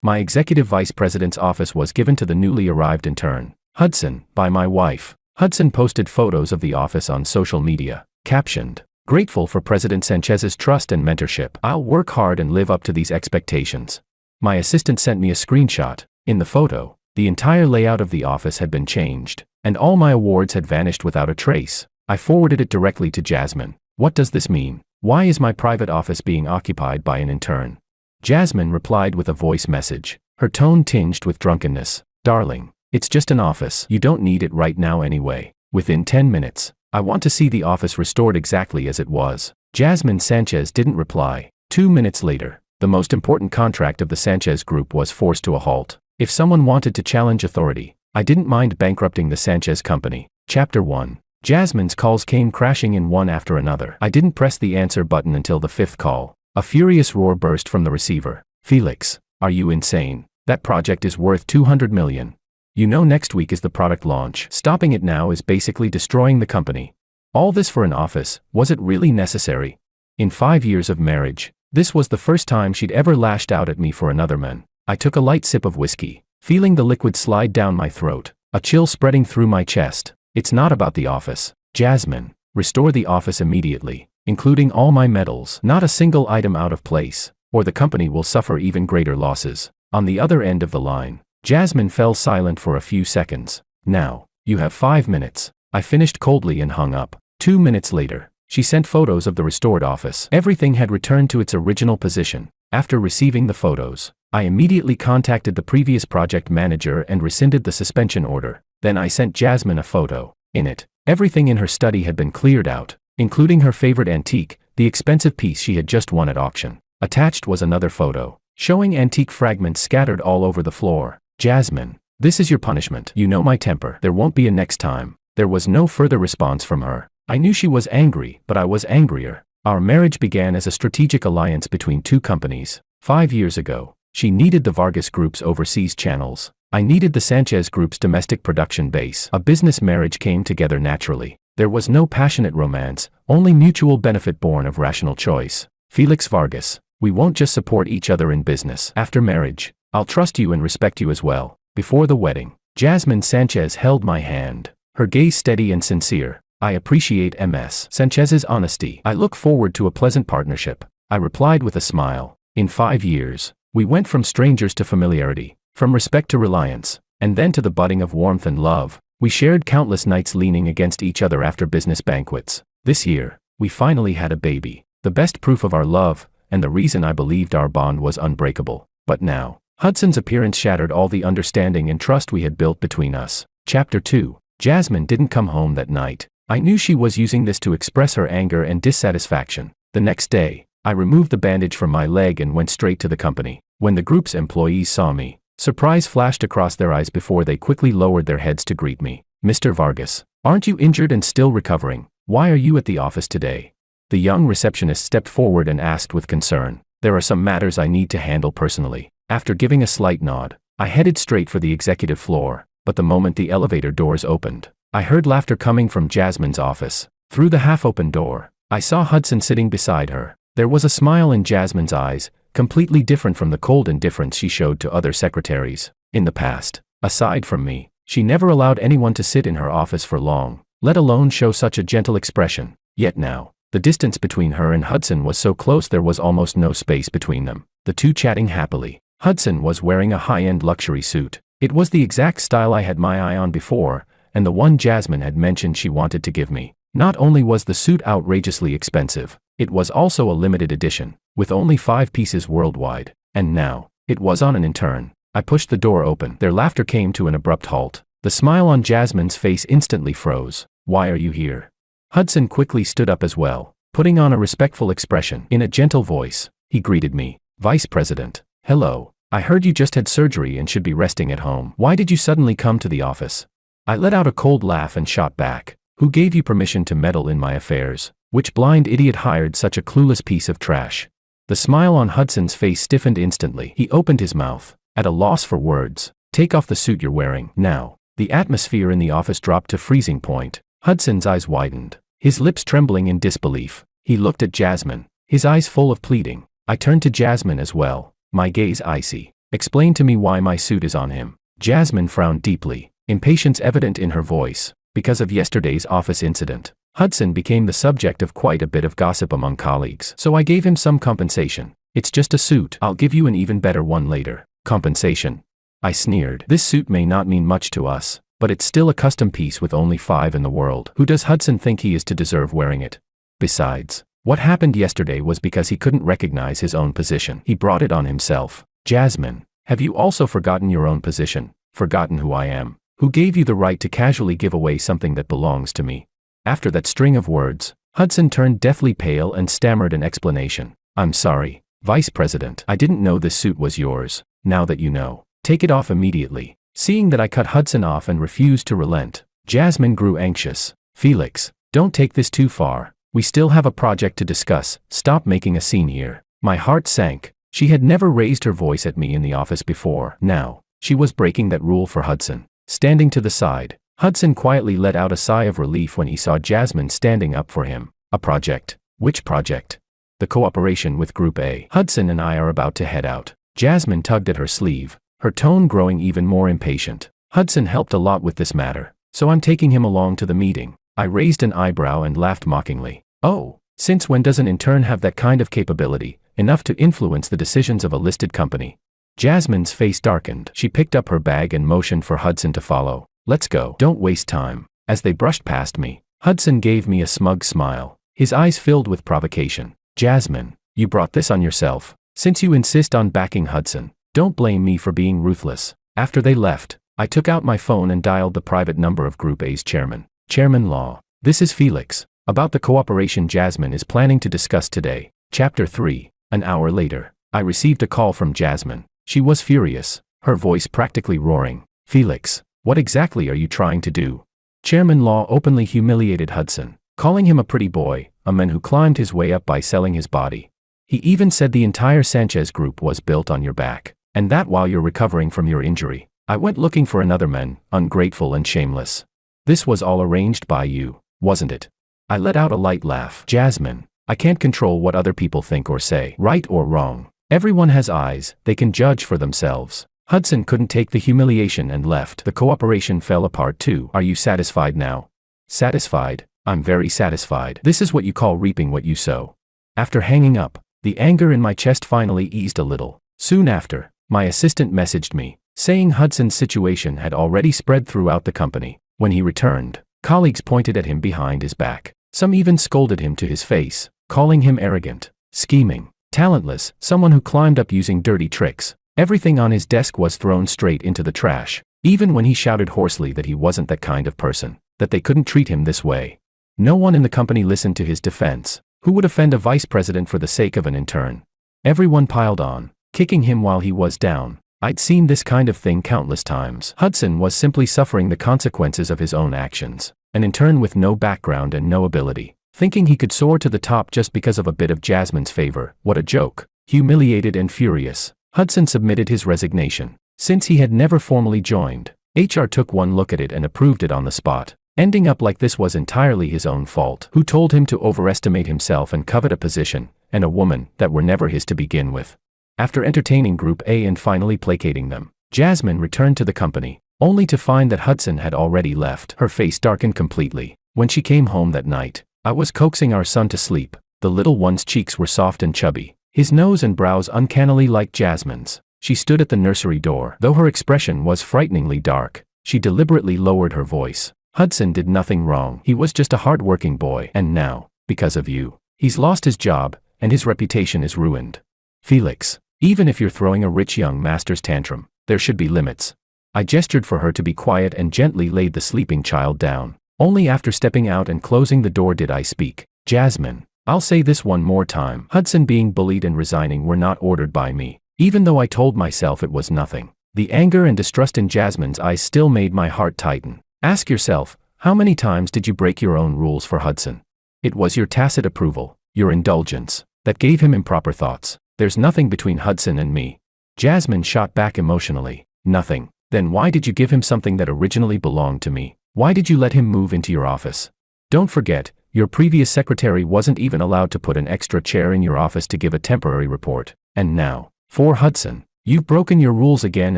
My executive vice president's office was given to the newly arrived intern, Hudson, by my wife. Hudson posted photos of the office on social media, captioned, "Grateful for President Sanchez's trust and mentorship. I'll work hard and live up to these expectations." My assistant sent me a screenshot. In the photo, the entire layout of the office had been changed, and all my awards had vanished without a trace. I forwarded it directly to Jazmin. "What does this mean? Why is my private office being occupied by an intern?" Jazmin replied with a voice message, her tone tinged with drunkenness. "Darling, it's just an office. You don't need it right now anyway. Within 10 minutes, I want to see the office restored exactly as it was." Jazmin Sanchez didn't reply. 2 minutes later, the most important contract of the Sanchez Group was forced to a halt. If someone wanted to challenge authority, I didn't mind bankrupting the Sanchez company. Chapter 1. Jazmin's calls came crashing in one after another. I didn't press the answer button until the 5th call. A furious roar burst from the receiver. "Felix, are you insane? That project is worth $200 million. You know next week is the product launch. Stopping it now is basically destroying the company. All this for an office, was it really necessary?" In 5 years of marriage, this was the first time she'd ever lashed out at me for another man. I took a light sip of whiskey, feeling the liquid slide down my throat, a chill spreading through my chest. "It's not about the office, Jazmin. Restore the office immediately, including all my medals, not a single item out of place, or the company will suffer even greater losses." On the other end of the line, Jazmin fell silent for a few seconds. "Now, you have 5 minutes. I finished coldly and hung up. 2 minutes later, she sent photos of the restored office. Everything had returned to its original position. After receiving the photos, I immediately contacted the previous project manager and rescinded the suspension order. Then I sent Jazmin a photo. In it, everything in her study had been cleared out, including her favorite antique, the expensive piece she had just won at auction. Attached was another photo, showing antique fragments scattered all over the floor. "Jazmin, this is your punishment. You know my temper. There won't be a next time." There was no further response from her. I knew she was angry, but I was angrier. Our marriage began as a strategic alliance between two companies. 5 years ago, she needed the Vargas Group's overseas channels. I needed the Sanchez Group's domestic production base. A business marriage came together naturally. There was no passionate romance, only mutual benefit born of rational choice. "Felix Vargas, we won't just support each other in business. After marriage, I'll trust you and respect you as well." Before the wedding, Jazmin Sanchez held my hand, her gaze steady and sincere. "I appreciate Ms. Sanchez's honesty. I look forward to a pleasant partnership," I replied with a smile. In 5 years, we went from strangers to familiarity, from respect to reliance, and then to the budding of warmth and love. We shared countless nights leaning against each other after business banquets. This year, we finally had a baby, the best proof of our love, and the reason I believed our bond was unbreakable. But now, Hudson's appearance shattered all the understanding and trust we had built between us. Chapter 2. Jazmin didn't come home that night. I knew she was using this to express her anger and dissatisfaction. The next day, I removed the bandage from my leg and went straight to the company. When the group's employees saw me, surprise flashed across their eyes before they quickly lowered their heads to greet me. "Mr. Vargas, aren't you injured and still recovering? Why are you at the office today?" The young receptionist stepped forward and asked with concern. "There are some matters I need to handle personally." After giving a slight nod, I headed straight for the executive floor, but the moment the elevator doors opened, I heard laughter coming from Jazmin's office. Through the half-open door, I saw Hudson sitting beside her. There was a smile in Jazmin's eyes, completely different from the cold indifference she showed to other secretaries. In the past, aside from me, she never allowed anyone to sit in her office for long, let alone show such a gentle expression. Yet now, the distance between her and Hudson was so close there was almost no space between them, the two chatting happily. Hudson was wearing a high-end luxury suit. It was the exact style I had my eye on before, and the one Jazmin had mentioned she wanted to give me. Not only was the suit outrageously expensive, it was also a limited edition, with only 5 pieces worldwide. And now, it was on an intern. I pushed the door open. Their laughter came to an abrupt halt. The smile on Jazmin's face instantly froze. "Why are you here?" Hudson quickly stood up as well, putting on a respectful expression. In a gentle voice, he greeted me. "Vice President, hello. I heard you just had surgery and should be resting at home. Why did you suddenly come to the office?" I let out a cold laugh and shot back. "Who gave you permission to meddle in my affairs? Which blind idiot hired such a clueless piece of trash?" The smile on Hudson's face stiffened instantly. He opened his mouth, at a loss for words. "Take off the suit you're wearing now." The atmosphere in the office dropped to freezing point. Hudson's eyes widened, his lips trembling in disbelief. He looked at Jazmin, his eyes full of pleading. I turned to Jazmin as well, my gaze icy. Explain to me why my suit is on him. Jazmin frowned deeply, impatience evident in her voice. Because of yesterday's office incident, Hudson became the subject of quite a bit of gossip among colleagues, so I gave him some compensation. It's just a suit. I'll give you an even better one later. Compensation? I sneered. This suit may not mean much to us, but it's still a custom piece with only 5 in the world. Who does Hudson think he is to deserve wearing it? Besides, what happened yesterday was because he couldn't recognize his own position. He brought it on himself. Jazmin, have you also forgotten your own position? Forgotten who I am? Who gave you the right to casually give away something that belongs to me? After that string of words, Hudson turned deathly pale and stammered an explanation. I'm sorry, Vice President. I didn't know this suit was yours. Now that you know, take it off immediately. Seeing that I cut Hudson off and refused to relent, Jazmin grew anxious. Felix, don't take this too far. We still have a project to discuss. Stop making a scene here. My heart sank. She had never raised her voice at me in the office before. Now, she was breaking that rule for Hudson. Standing to the side, Hudson quietly let out a sigh of relief when he saw Jazmin standing up for him. A project? Which project? The cooperation with Group A. Hudson and I are about to head out. Jazmin tugged at her sleeve, her tone growing even more impatient. Hudson helped a lot with this matter, so I'm taking him along to the meeting. I raised an eyebrow and laughed mockingly. Oh, since when does an intern have that kind of capability, enough to influence the decisions of a listed company? Jazmin's face darkened. She picked up her bag and motioned for Hudson to follow. Let's go. Don't waste time. As they brushed past me, Hudson gave me a smug smile, his eyes filled with provocation. Jazmin, you brought this on yourself. Since you insist on backing Hudson, don't blame me for being ruthless. After they left, I took out my phone and dialed the private number of Group A's chairman. Chairman Law, this is Felix. About the cooperation Jazmin is planning to discuss today. Chapter 3. An hour later, I received a call from Jazmin. She was furious, her voice practically roaring. Felix, what exactly are you trying to do? Chairman Law openly humiliated Hudson, calling him a pretty boy, a man who climbed his way up by selling his body. He even said the entire Sanchez Group was built on your back, and that while you're recovering from your injury, I went looking for another man, ungrateful and shameless. This was all arranged by you, wasn't it? I let out a light laugh. Jazmin, I can't control what other people think or say, right or wrong. Everyone has eyes, they can judge for themselves. Hudson couldn't take the humiliation and left. The cooperation fell apart too. Are you satisfied now? Satisfied? I'm very satisfied. This is what you call reaping what you sow. After hanging up, the anger in my chest finally eased a little. Soon after, my assistant messaged me, saying Hudson's situation had already spread throughout the company. When he returned, colleagues pointed at him behind his back. Some even scolded him to his face, calling him arrogant, scheming, talentless, someone who climbed up using dirty tricks. Everything on his desk was thrown straight into the trash, even when he shouted hoarsely that he wasn't that kind of person, that they couldn't treat him this way. No one in the company listened to his defense. Who would offend a vice president for the sake of an intern? Everyone piled on, kicking him while he was down. I'd seen this kind of thing countless times. Hudson was simply suffering the consequences of his own actions. An intern with no background and no ability, thinking he could soar to the top just because of a bit of Jazmin's favor. What a joke. Humiliated and furious, Hudson submitted his resignation. Since he had never formally joined, HR took one look at it and approved it on the spot. Ending up like this was entirely his own fault. Who told him to overestimate himself and covet a position, and a woman, that were never his to begin with? After entertaining Group A and finally placating them, Jazmin returned to the company, only to find that Hudson had already left. Her face darkened completely. When she came home that night, I was coaxing our son to sleep. The little one's cheeks were soft and chubby, his nose and brows uncannily like Jazmin's. She stood at the nursery door. Though her expression was frighteningly dark, she deliberately lowered her voice. Hudson did nothing wrong. He was just a hard-working boy. And now, because of you, he's lost his job, and his reputation is ruined. Felix, even if you're throwing a rich young master's tantrum, there should be limits. I gestured for her to be quiet and gently laid the sleeping child down. Only after stepping out and closing the door did I speak. Jazmin, I'll say this one more time. Hudson being bullied and resigning were not ordered by me, even though I told myself it was nothing. The anger and distrust in Jazmin's eyes still made my heart tighten. Ask yourself, how many times did you break your own rules for Hudson? It was your tacit approval, your indulgence, that gave him improper thoughts. There's nothing between Hudson and me. Jazmin shot back emotionally. Nothing. Then why did you give him something that originally belonged to me? Why did you let him move into your office? Don't forget, your previous secretary wasn't even allowed to put an extra chair in your office to give a temporary report. And now, for Hudson, You've broken your rules again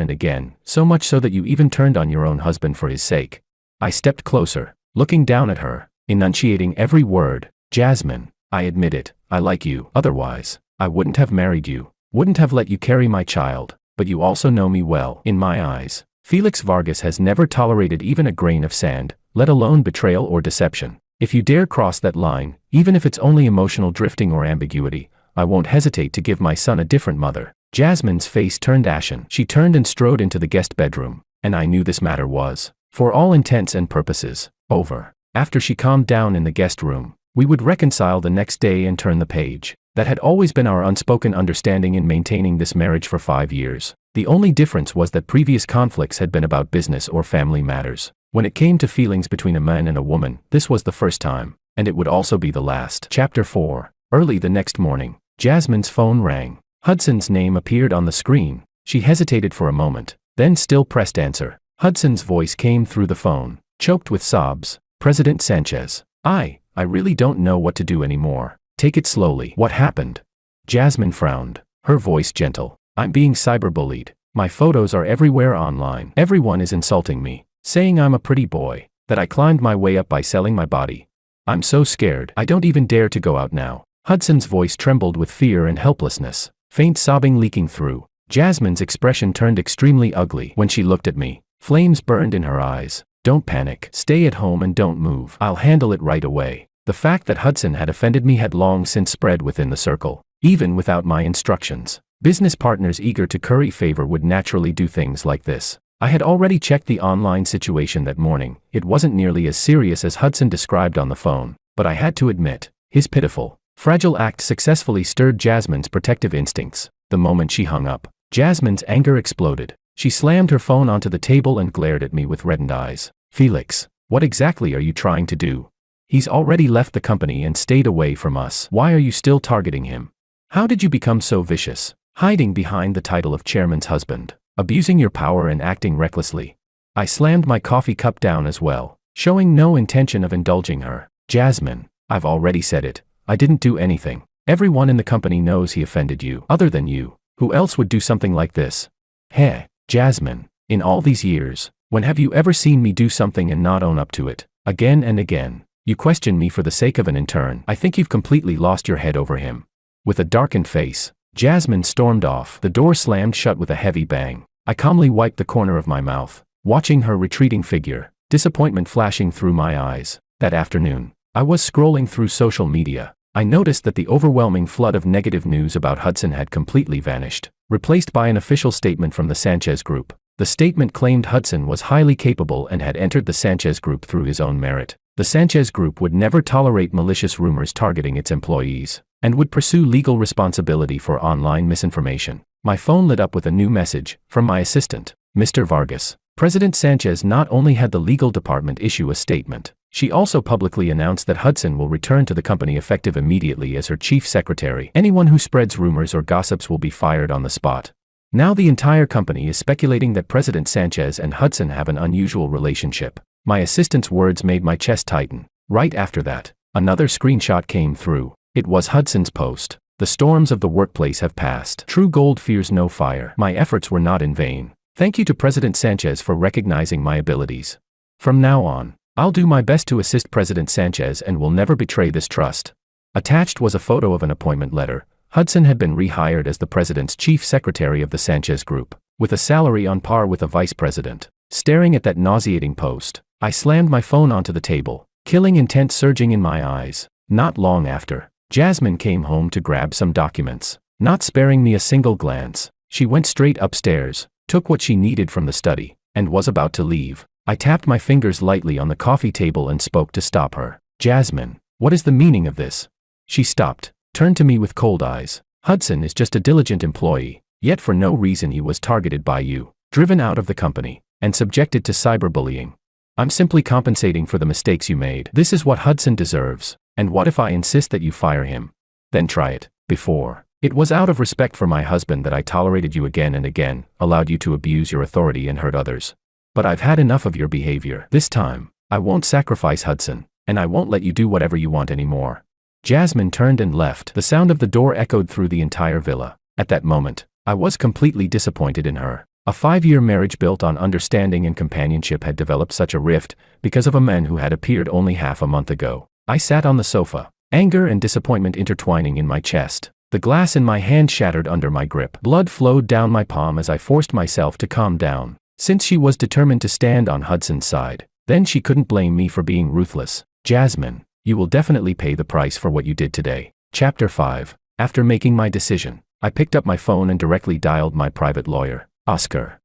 and again, so much so that you even turned on your own husband for his sake. I stepped closer, looking down at her, enunciating every word. Jazmin, I admit it, I like you. Otherwise, I wouldn't have married you, wouldn't have let you carry my child, but you also know me well. In my eyes, Felix Vargas has never tolerated even a grain of sand, let alone betrayal or deception. If you dare cross that line, even if it's only emotional drifting or ambiguity, I won't hesitate to give my son a different mother. Jazmin's face turned ashen. She turned and strode into the guest bedroom, and I knew this matter was, for all intents and purposes, over. After she calmed down in the guest room, we would reconcile the next day and turn the page. That had always been our unspoken understanding in maintaining this marriage for 5 years. The only difference was that previous conflicts had been about business or family matters. When it came to feelings between a man and a woman, this was the first time, and it would also be the last. Chapter 4. Early the next morning, Jazmin's phone rang. Hudson's name appeared on the screen. She hesitated for a moment, then still pressed answer. Hudson's voice came through the phone, choked with sobs. President Sanchez. I really don't know what to do anymore. Take it slowly. What happened? Jazmin frowned, her voice gentle. I'm being cyberbullied. My photos are everywhere online. Everyone is insulting me, saying I'm a pretty boy, that I climbed my way up by selling my body. I'm so scared. I don't even dare to go out now. Hudson's voice trembled with fear and helplessness, faint sobbing leaking through. Jazmin's expression turned extremely ugly when she looked at me. Flames burned in her eyes. Don't panic. Stay at home and don't move. I'll handle it right away. The fact that Hudson had offended me had long since spread within the circle, even without my instructions. Business partners eager to curry favor would naturally do things like this. I had already checked the online situation that morning. It wasn't nearly as serious as Hudson described on the phone, but I had to admit, his pitiful, fragile act successfully stirred Jazmin's protective instincts. The moment she hung up, Jazmin's anger exploded. She slammed her phone onto the table and glared at me with reddened eyes. Felix, what exactly are you trying to do? He's already left the company and stayed away from us. Why are you still targeting him? How did you become so vicious? Hiding behind the title of chairman's husband, abusing your power and acting recklessly. I slammed my coffee cup down as well, showing no intention of indulging her. Jazmin, I've already said it. I didn't do anything. Everyone in the company knows he offended you. Other than you, who else would do something like this? Hey, Jazmin, in all these years, when have you ever seen me do something and not own up to it? Again and again. You question me for the sake of an intern. I think you've completely lost your head over him. With a darkened face, Jazmin stormed off. The door slammed shut with a heavy bang. I calmly wiped the corner of my mouth, watching her retreating figure, disappointment flashing through my eyes. That afternoon, I was scrolling through social media. I noticed that the overwhelming flood of negative news about Hudson had completely vanished, replaced by an official statement from the Sanchez Group. The statement claimed Hudson was highly capable and had entered the Sanchez Group through his own merit. The Sanchez Group would never tolerate malicious rumors targeting its employees, and would pursue legal responsibility for online misinformation. My phone lit up with a new message from my assistant. Mr. Vargas, President Sanchez not only had the legal department issue a statement, she also publicly announced that Hudson will return to the company effective immediately as her chief secretary. Anyone who spreads rumors or gossips will be fired on the spot. Now the entire company is speculating that President Sanchez and Hudson have an unusual relationship. My assistant's words made my chest tighten. Right after that, another screenshot came through. It was Hudson's post. The storms of the workplace have passed. True gold fears no fire. My efforts were not in vain. Thank you to President Sanchez for recognizing my abilities. From now on, I'll do my best to assist President Sanchez and will never betray this trust. Attached was a photo of an appointment letter. Hudson had been rehired as the president's chief secretary of the Sanchez Group, with a salary on par with a vice president. Staring at that nauseating post, I slammed my phone onto the table, killing intent surging in my eyes. Not long after, Jazmin came home to grab some documents. Not sparing me a single glance, she went straight upstairs, took what she needed from the study, and was about to leave. I tapped my fingers lightly on the coffee table and spoke to stop her. Jazmin, what is the meaning of this? She stopped, turned to me with cold eyes. Hudson is just a diligent employee, yet for no reason he was targeted by you, driven out of the company, and subjected to cyberbullying. I'm simply compensating for the mistakes you made. This is what Hudson deserves. And what if I insist that you fire him? Then try it. Before, it was out of respect for my husband that I tolerated you again and again, allowed you to abuse your authority and hurt others. But I've had enough of your behavior. This time, I won't sacrifice Hudson, and I won't let you do whatever you want anymore. Jazmin turned and left. The sound of the door echoed through the entire villa. At that moment, I was completely disappointed in her. A 5-year marriage built on understanding and companionship had developed such a rift because of a man who had appeared only half a month ago. I sat on the sofa, anger and disappointment intertwining in my chest. The glass in my hand shattered under my grip. Blood flowed down my palm as I forced myself to calm down. Since she was determined to stand on Hudson's side, then she couldn't blame me for being ruthless. Jazmin, you will definitely pay the price for what you did today. Chapter 5. After making my decision, I picked up my phone and directly dialed my private lawyer. Oscar,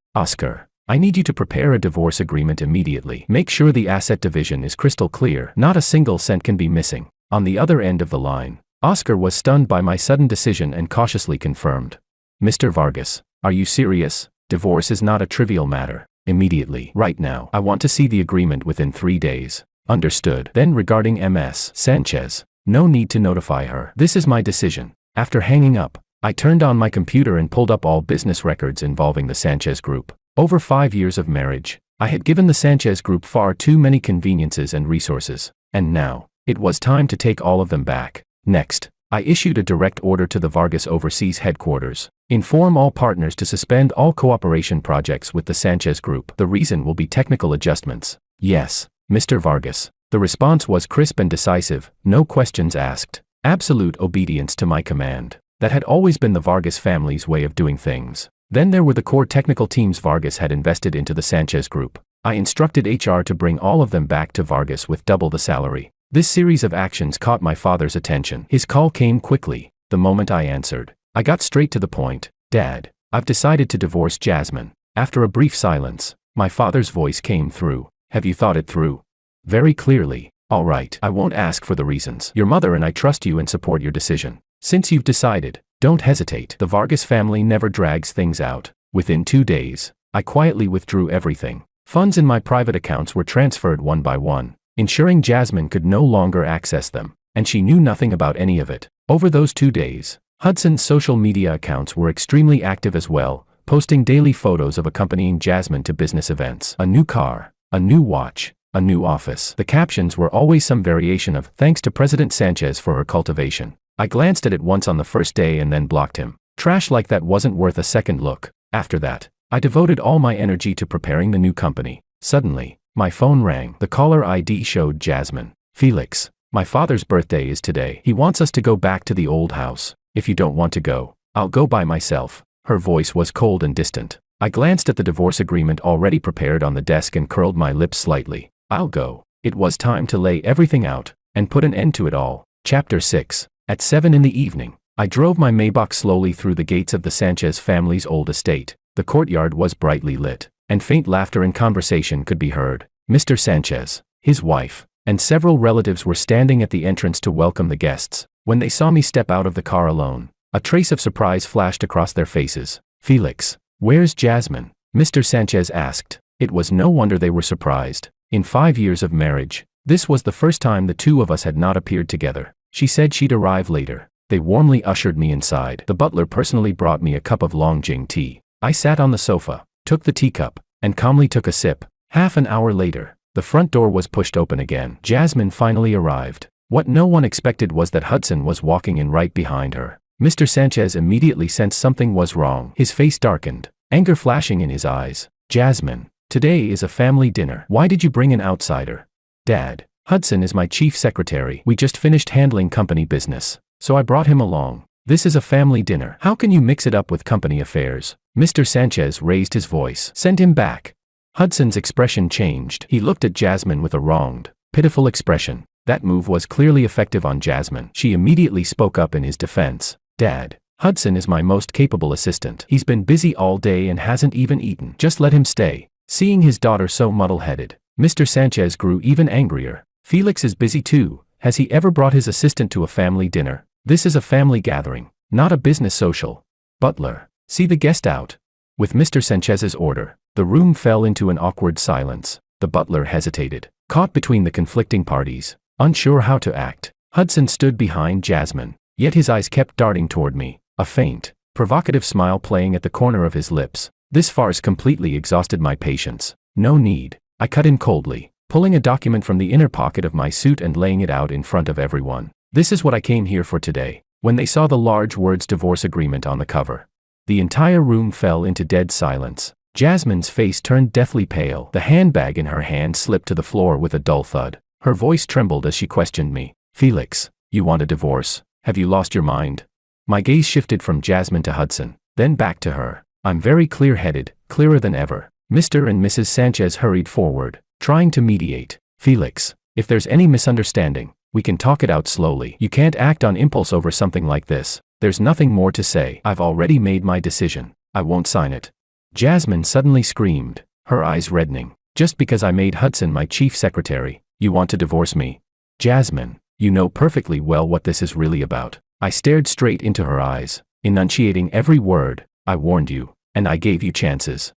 I need you to prepare a divorce agreement immediately. Make sure the asset division is crystal clear. Not a single cent can be missing. On the other end of the line, Oscar was stunned by my sudden decision and cautiously confirmed. Mr. Vargas, are you serious? Divorce is not a trivial matter. Immediately. Right now. I want to see the agreement within 3 days. Understood. Then regarding Ms. Sanchez, no need to notify her. This is my decision. After hanging up, I turned on my computer and pulled up all business records involving the Sanchez Group. Over 5 years of marriage, I had given the Sanchez Group far too many conveniences and resources, and now, it was time to take all of them back. Next, I issued a direct order to the Vargas overseas headquarters. Inform all partners to suspend all cooperation projects with the Sanchez Group. The reason will be technical adjustments. Yes, Mr. Vargas. The response was crisp and decisive, no questions asked. Absolute obedience to my command. That had always been the Vargas family's way of doing things. Then there were the core technical teams Vargas had invested into the Sanchez Group. I instructed HR to bring all of them back to Vargas with double the salary. This series of actions caught my father's attention. His call came quickly. The moment I answered, I got straight to the point. Dad, I've decided to divorce Jazmin. After a brief silence, my father's voice came through. Have you thought it through? Very clearly. All right, I won't ask for the reasons. Your mother and I trust you and support your decision. Since you've decided, don't hesitate. The Vargas family never drags things out. Within 2 days, I quietly withdrew everything. Funds in my private accounts were transferred one by one, ensuring Jazmin could no longer access them, and she knew nothing about any of it. Over those 2 days, Hudson's social media accounts were extremely active as well, posting daily photos of accompanying Jazmin to business events. A new car, a new watch, a new office. The captions were always some variation of "Thanks to President Sanchez for her cultivation." I glanced at it once on the first day and then blocked him. Trash like that wasn't worth a second look. After that, I devoted all my energy to preparing the new company. Suddenly, my phone rang. The caller ID showed Jazmin. Felix, my father's birthday is today. He wants us to go back to the old house. If you don't want to go, I'll go by myself. Her voice was cold and distant. I glanced at the divorce agreement already prepared on the desk and curled my lips slightly. I'll go. It was time to lay everything out and put an end to it all. Chapter 6. At 7 in the evening, I drove my Maybach slowly through the gates of the Sanchez family's old estate. The courtyard was brightly lit, and faint laughter and conversation could be heard. Mr. Sanchez, his wife, and several relatives were standing at the entrance to welcome the guests. When they saw me step out of the car alone, a trace of surprise flashed across their faces. Felix, where's Jazmin? Mr. Sanchez asked. It was no wonder they were surprised. In 5 years of marriage, this was the first time the two of us had not appeared together. She said she'd arrive later. They warmly ushered me inside. The butler personally brought me a cup of Longjing tea. I sat on the sofa, took the teacup, and calmly took a sip. Half an hour later, the front door was pushed open again. Jazmin finally arrived. What no one expected was that Hudson was walking in right behind her. Mr. Sanchez immediately sensed something was wrong. His face darkened, anger flashing in his eyes. Jazmin, today is a family dinner. Why did you bring an outsider? Dad, Hudson is my chief secretary. We just finished handling company business, so I brought him along. This is a family dinner. How can you mix it up with company affairs? Mr. Sanchez raised his voice. Send him back. Hudson's expression changed. He looked at Jazmin with a wronged, pitiful expression. That move was clearly effective on Jazmin. She immediately spoke up in his defense. Dad, Hudson is my most capable assistant. He's been busy all day and hasn't even eaten. Just let him stay. Seeing his daughter so muddle-headed, Mr. Sanchez grew even angrier. Felix is busy too. Has he ever brought his assistant to a family dinner? This is a family gathering, not a business social. Butler, see the guest out. With Mr. Sanchez's order, the room fell into an awkward silence. The butler hesitated, caught between the conflicting parties, unsure how to act. Hudson stood behind Jazmin, yet his eyes kept darting toward me, a faint, provocative smile playing at the corner of his lips. This farce completely exhausted my patience. No need. I cut in coldly, pulling a document from the inner pocket of my suit and laying it out in front of everyone. This is what I came here for today. When they saw the large words divorce agreement on the cover, The entire room fell into dead silence. Jazmin's face turned deathly pale. The handbag in her hand slipped to the floor with a dull thud. Her voice trembled as she questioned me. Felix, you want a divorce? Have you lost your mind? My gaze shifted from Jazmin to Hudson, then back to her. I'm very clear-headed, clearer than ever. Mr. and Mrs. Sanchez hurried forward, trying to mediate. Felix, if there's any misunderstanding, we can talk it out slowly. You can't act on impulse over something like this. There's nothing more to say. I've already made my decision. I won't sign it. Jazmin suddenly screamed, her eyes reddening. Just because I made Hudson my chief secretary, you want to divorce me? Jazmin, you know perfectly well what this is really about. I stared straight into her eyes, enunciating every word. I warned you, and I gave you chances.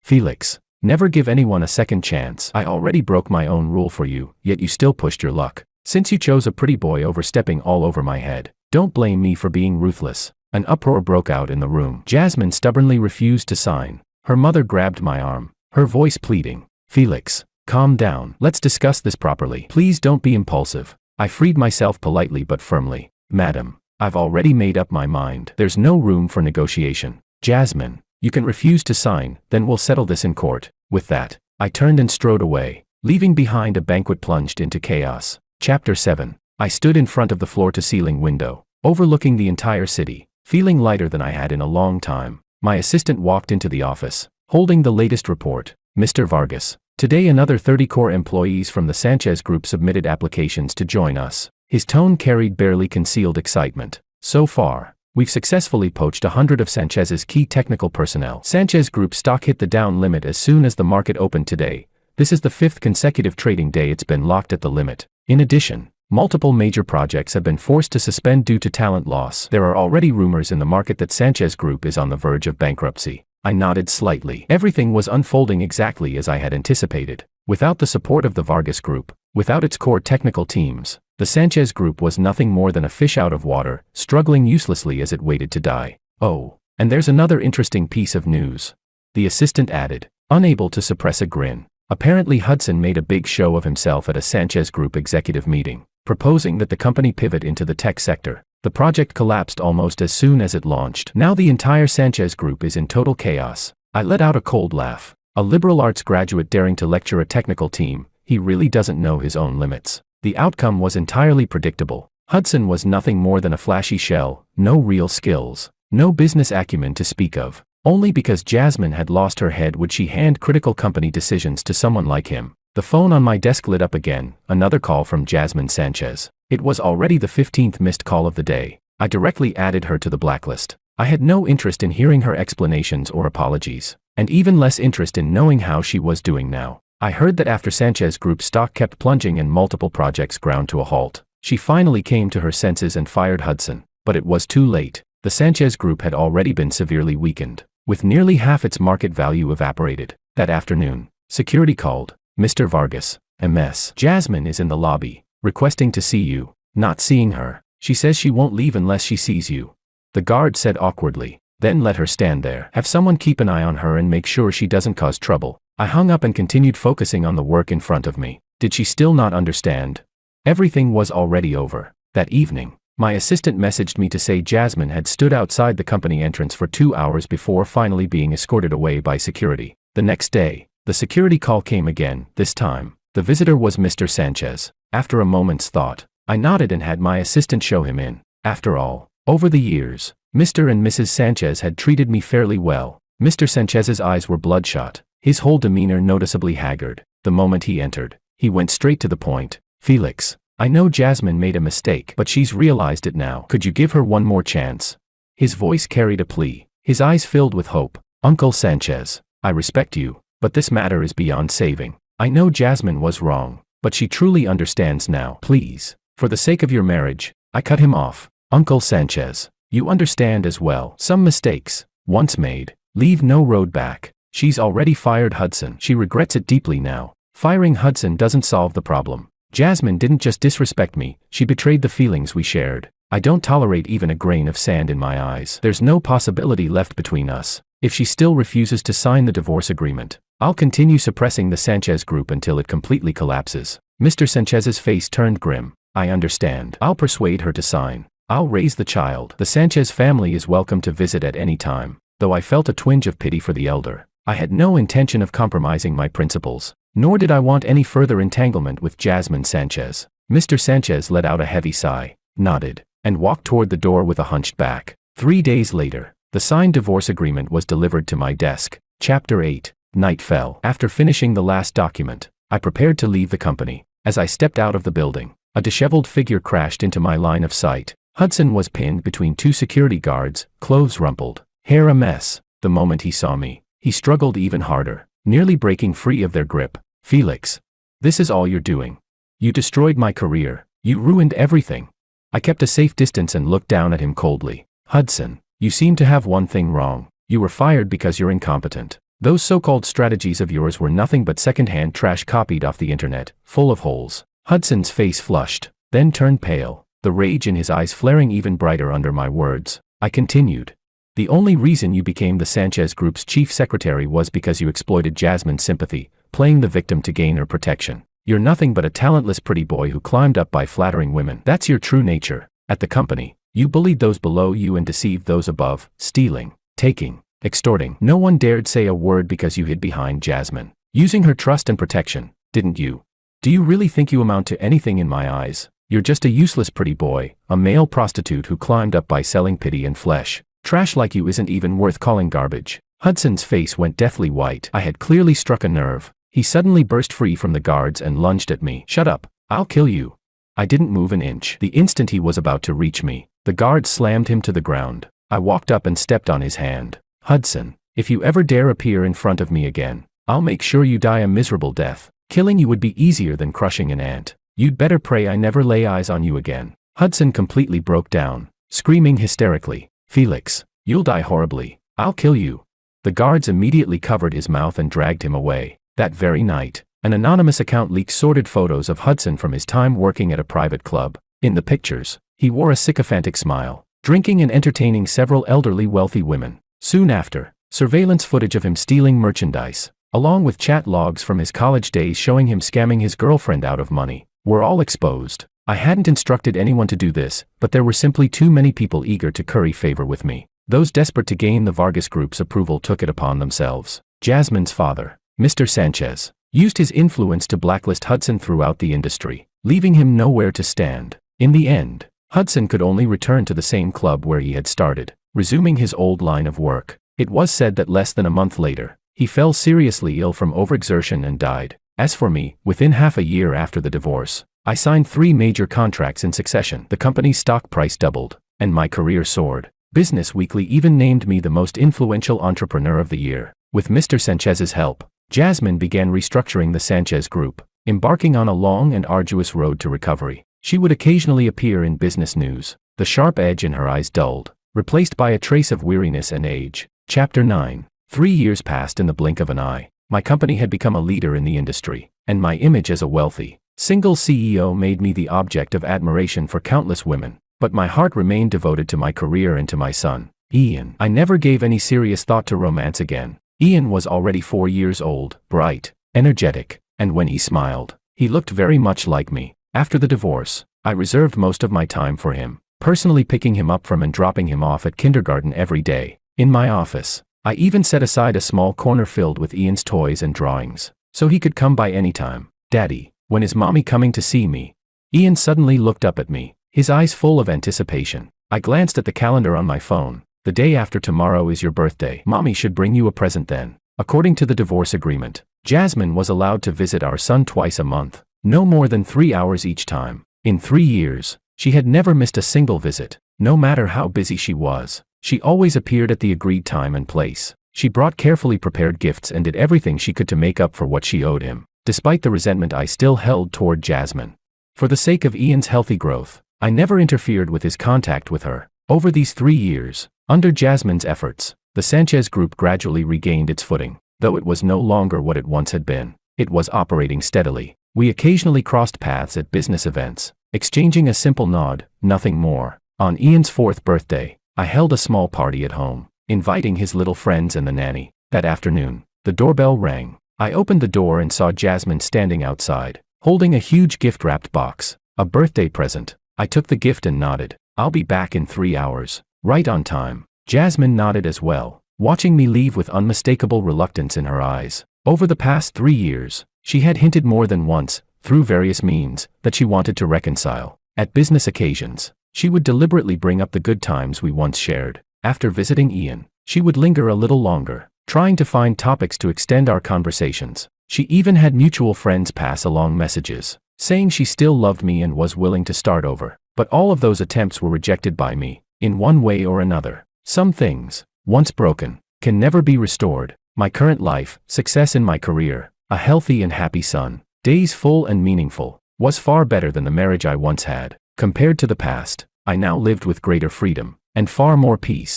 Felix, never give anyone a second chance. I already broke my own rule for you, yet you still pushed your luck. Since you chose a pretty boy over stepping all over my head, don't blame me for being ruthless. An uproar broke out in the room. Jazmin stubbornly refused to sign. Her mother grabbed my arm, her voice pleading. Felix, calm down. Let's discuss this properly. Please don't be impulsive. I freed myself politely but firmly. Madam, I've already made up my mind. There's no room for negotiation. Jazmin, you can refuse to sign, then we'll settle this in court. With that, I turned and strode away, leaving behind a banquet plunged into chaos. Chapter 7. I stood in front of the floor-to-ceiling window, overlooking the entire city, feeling lighter than I had in a long time. My assistant walked into the office, holding the latest report. Mr. Vargas, today another 30 core employees from the Sanchez Group submitted applications to join us. His tone carried barely concealed excitement. So far, we've successfully poached 100 of Sanchez's key technical personnel. Sanchez Group stock hit the down limit as soon as the market opened today. This is the 5th consecutive trading day it's been locked at the limit. In addition, multiple major projects have been forced to suspend due to talent loss. There are already rumors in the market that Sanchez Group is on the verge of bankruptcy. I nodded slightly. Everything was unfolding exactly as I had anticipated. Without the support of the Vargas Group, without its core technical teams, the Sanchez Group was nothing more than a fish out of water, struggling uselessly as it waited to die. Oh, and there's another interesting piece of news. The assistant added, unable to suppress a grin. Apparently Hudson made a big show of himself at a Sanchez Group executive meeting, proposing that the company pivot into the tech sector. The project collapsed almost as soon as it launched. Now the entire Sanchez Group is in total chaos. I let out a cold laugh. A liberal arts graduate daring to lecture a technical team, he really doesn't know his own limits. The outcome was entirely predictable. Hudson was nothing more than a flashy shell, no real skills, no business acumen to speak of. Only because Jazmin had lost her head would she hand critical company decisions to someone like him. The phone on my desk lit up again, another call from Jazmin Sanchez. It was already the 15th missed call of the day. I directly added her to the blacklist. I had no interest in hearing her explanations or apologies, and even less interest in knowing how she was doing now. I heard that after Sanchez Group stock kept plunging and multiple projects ground to a halt, she finally came to her senses and fired Hudson. But it was too late. The Sanchez Group had already been severely weakened, with nearly half its market value evaporated. That afternoon, security called. Mr. Vargas, MS. Jazmin is in the lobby, requesting to see you. Not seeing her. She says she won't leave unless she sees you. The guard said awkwardly. Then let her stand there. Have someone keep an eye on her and make sure she doesn't cause trouble. I hung up and continued focusing on the work in front of me. Did she still not understand? Everything was already over. That evening, my assistant messaged me to say Jazmin had stood outside the company entrance for 2 hours before finally being escorted away by security. The next day, the security call came again. This time, the visitor was Mr. Sanchez. After a moment's thought, I nodded and had my assistant show him in. After all, over the years, Mr. and Mrs. Sanchez had treated me fairly well. Mr. Sanchez's eyes were bloodshot, his whole demeanor noticeably haggard. The moment he entered, he went straight to the point. Felix, I know Jazmin made a mistake, but she's realized it now. Could you give her one more chance? His voice carried a plea, his eyes filled with hope. Uncle Sanchez, I respect you, but this matter is beyond saving. I know Jazmin was wrong, but she truly understands now. Please, for the sake of your marriage. I cut him off. Uncle Sanchez, you understand as well. Some mistakes, once made, leave no road back. She's already fired Hudson. She regrets it deeply now. Firing Hudson doesn't solve the problem. Jazmin didn't just disrespect me, she betrayed the feelings we shared. I don't tolerate even a grain of sand in my eyes. There's no possibility left between us. If she still refuses to sign the divorce agreement, I'll continue suppressing the Sanchez Group until it completely collapses. Mr. Sanchez's face turned grim. I understand. I'll persuade her to sign. I'll raise the child. The Sanchez family is welcome to visit at any time. Though I felt a twinge of pity for the elder, I had no intention of compromising my principles, nor did I want any further entanglement with Jazmin Sanchez. Mr. Sanchez let out a heavy sigh, nodded, and walked toward the door with a hunched back. 3 days later, the signed divorce agreement was delivered to my desk. Chapter 8. Night fell. After finishing the last document, I prepared to leave the company. As I stepped out of the building, a disheveled figure crashed into my line of sight. Hudson was pinned between 2 security guards, clothes rumpled, hair a mess. The moment he saw me, he struggled even harder, nearly breaking free of their grip. "Felix, this is all you're doing. You destroyed my career. You ruined everything." I kept a safe distance and looked down at him coldly. "Hudson, you seem to have one thing wrong. You were fired because you're incompetent. Those so-called strategies of yours were nothing but second-hand trash copied off the internet, full of holes." Hudson's face flushed, then turned pale, the rage in his eyes flaring even brighter under my words. I continued. "The only reason you became the Sanchez Group's chief secretary was because you exploited Jazmin's sympathy, playing the victim to gain her protection. You're nothing but a talentless pretty boy who climbed up by flattering women. That's your true nature. At the company, you bullied those below you and deceived those above, stealing, taking, extorting. No one dared say a word because you hid behind Jazmin, using her trust and protection, didn't you? Do you really think you amount to anything in my eyes? You're just a useless pretty boy, a male prostitute who climbed up by selling pity and flesh. Trash like you isn't even worth calling garbage." Hudson's face went deathly white. I had clearly struck a nerve. He suddenly burst free from the guards and lunged at me. "Shut up, I'll kill you." I didn't move an inch. The instant he was about to reach me, the guard slammed him to the ground. I walked up and stepped on his hand. "Hudson, if you ever dare appear in front of me again, I'll make sure you die a miserable death. Killing you would be easier than crushing an ant. You'd better pray I never lay eyes on you again." Hudson completely broke down, screaming hysterically, "Felix, you'll die horribly. I'll kill you." The guards immediately covered his mouth and dragged him away. That very night, an anonymous account leaked sordid photos of Hudson from his time working at a private club. In the pictures, he wore a sycophantic smile, drinking and entertaining several elderly wealthy women. Soon after, surveillance footage of him stealing merchandise, along with chat logs from his college days showing him scamming his girlfriend out of money, were all exposed. I hadn't instructed anyone to do this, but there were simply too many people eager to curry favor with me. Those desperate to gain the Vargas Group's approval took it upon themselves. Jazmin's father, Mr. Sanchez, used his influence to blacklist Hudson throughout the industry, leaving him nowhere to stand. In the end, Hudson could only return to the same club where he had started, resuming his old line of work. It was said that less than a month later, he fell seriously ill from overexertion and died. As for me, within half a year after the divorce, I signed 3 major contracts in succession. The company's stock price doubled, and my career soared. Business Weekly even named me the most influential entrepreneur of the year. With Mr. Sanchez's help, Jazmin began restructuring the Sanchez Group, embarking on a long and arduous road to recovery. She would occasionally appear in business news, the sharp edge in her eyes dulled, replaced by a trace of weariness and age. Chapter 9. 3 years passed in the blink of an eye. My company had become a leader in the industry, and my image as a wealthy, single CEO made me the object of admiration for countless women. But my heart remained devoted to my career and to my son, Ian. I never gave any serious thought to romance again. Ian was already 4 years old, bright, energetic, and when he smiled, he looked very much like me. After the divorce, I reserved most of my time for him, personally picking him up from and dropping him off at kindergarten every day. In my office, I even set aside a small corner filled with Ian's toys and drawings, so he could come by any time. "Daddy, when is Mommy coming to see me?" Ian suddenly looked up at me, his eyes full of anticipation. I glanced at the calendar on my phone. "The day after tomorrow is your birthday. Mommy should bring you a present then." According to the divorce agreement, Jazmin was allowed to visit our son twice a month, no more than 3 hours each time. In 3 years, she had never missed a single visit. No matter how busy she was, she always appeared at the agreed time and place. She brought carefully prepared gifts and did everything she could to make up for what she owed him, despite the resentment I still held toward Jazmin. For the sake of Ian's healthy growth, I never interfered with his contact with her. Over these 3 years, under Jazmin's efforts, the Sanchez Group gradually regained its footing. Though it was no longer what it once had been, it was operating steadily. We occasionally crossed paths at business events, exchanging a simple nod, nothing more. On Ian's 4th birthday, I held a small party at home, inviting his little friends and the nanny. That afternoon, the doorbell rang. I opened the door and saw Jazmin standing outside, holding a huge gift-wrapped box, a birthday present. I took the gift and nodded. I'll be back in 3 hours. Right on time. Jazmin nodded as well, watching me leave with unmistakable reluctance in her eyes. Over the past 3 years, she had hinted more than once, through various means, that she wanted to reconcile. At business occasions, she would deliberately bring up the good times we once shared. After visiting Ian, she would linger a little longer, trying to find topics to extend our conversations. She even had mutual friends pass along messages, saying she still loved me and was willing to start over. But all of those attempts were rejected by me, in one way or another. Some things, once broken, can never be restored. My current life, success in my career, a healthy and happy son, days full and meaningful, was far better than the marriage I once had. Compared to the past, I now lived with greater freedom and far more peace.